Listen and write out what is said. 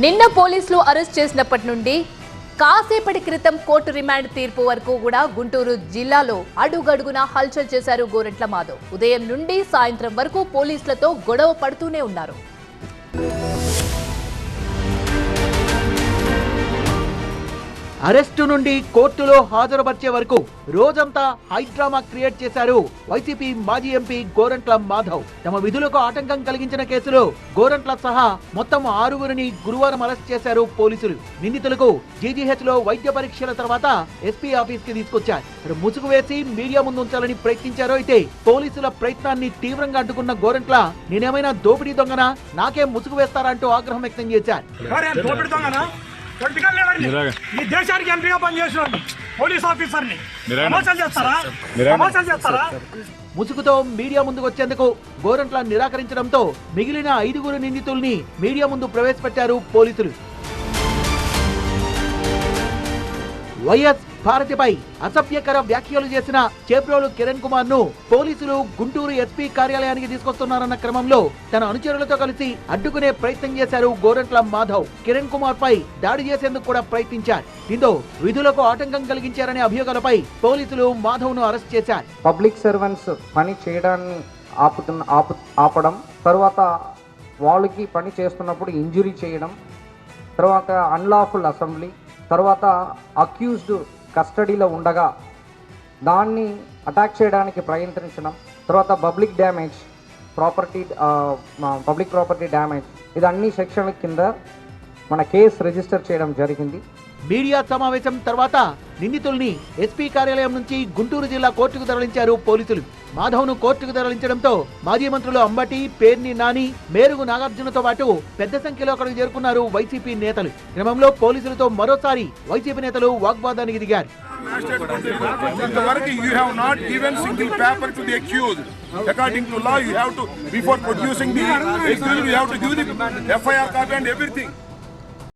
నిన్న పోలీసులు అరెస్ట్ చేసినప్పటి నుండి కాసేపటి క్రితం కోర్టు రిమాండ్ తీర్పు వరకు కూడా గుంటూరు జిల్లాలో అడుగడుగునా హల్చల్ చేశారు గోరంట్ల మాధవ్. ఉదయం నుండి సాయంత్రం వరకు పోలీసులతో గొడవ పడుతూనే ఉన్నారు. అరెస్టు నుండి కోర్టులో హాజరుపరిచే వరకు రోజంతా హైడ్రామా క్రియేట్ చేశారు వైసీపీ మాజీ ఎంపీ గోరంట్ల మాధవ్. తమ విధులకు ఆటంకం కలిగించిన కేసులో గోరంట్ల సహా మొత్తం 6గురిని గురువారం అరెస్ట్ చేశారు పోలీసులు. నిందితులకు జీజీహెచ్ లో వైద్య పరీక్షల తర్వాత ఎస్పీ ఆఫీస్ కి తీసుకొచ్చారు. ముసుగు వేసి మీడియా ముందు ఉంచాలని ప్రయత్నించారు. అయితే పోలీసుల ప్రయత్నాన్ని తీవ్రంగా అడ్డుకున్న గోరంట్ల నేనేమైనా దోపిడీ దొంగనా, నాకే ముసుగు వేస్తారా అంటూ ఆగ్రహం వ్యక్తం చేశారు. ఈ దేశానికి ఎంపీగా పనిచేసిన పోలీస్ ఆఫీసర్ని ముసుగుతో మీడియా ముందుకు వచ్చేందుకు గోరంట్ల నిరాకరించడంతో మిగిలిన 5గురు నిందితుల్ని మీడియా ముందు ప్రవేశపెట్టారు పోలీసులు. వైఎస్ భారతిపై అసభ్యకర వ్యాఖ్యలు చేసిన చేబ్రోలు కిరణ్ కుమార్ ను పోలీసులు గుంటూరు ఎస్పీ కార్యాలయానికి తీసుకొస్తున్నారన్న క్రమంలో తన అనుచరులతో కలిసి అడ్డుకునే ప్రయత్నం చేశారు గోరంట్ల మాధవ్. కిరణ్ కుమార్ పై దాడి చేసేందుకు కూడా ప్రయత్నించారు. దీంతో విధులకు ఆటంకం కలిగించారనే అభియోగాలపై పోలీసులు మాధవ్ ను అరెస్ట్ చేశారు. పబ్లిక్ సర్వెంట్స్ పని చేయడాన్ని ఆపడం, తర్వాత వాళ్ళకి పని చేస్తున్నప్పుడు ఇంజురీ చేయడం, తర్వాత అన్లాఫుల్ అసెంబ్లీ, తర్వాత అక్యూజ్డ్ కస్టడీలో ఉండగా దాన్ని అటాక్ చేయడానికి ప్రయత్నించడం, తర్వాత పబ్లిక్ ప్రాపర్టీ డ్యామేజ్, ఇది అన్ని సెక్షన్ల కింద మన కేసు రిజిస్టర్ చేయడం జరిగింది. మీడియా సమావేశం తర్వాత నిందితుల్ని ఎస్పీ కార్యాలయం నుంచి గుంటూరు జిల్లా కోర్టుకు తరలించారు పోలీసులు. మాధవ్ ను కోర్టుకు తరలించడంతో మాజీ మంత్రులు అంబటి, పేర్ని నాని, మేరుగు నాగార్జునతో పాటు పెద్ద సంఖ్యలో అక్కడికి చేరుకున్నారు వైసీపీ నేతలు. క్రమంలో పోలీసులతో మరోసారి వైసీపీ నేతలు వాగ్వాదానికి దిగారు. You have not given single paper to the accused. According to law, you have to, before producing the accused, you have to give the FIR copy and everything.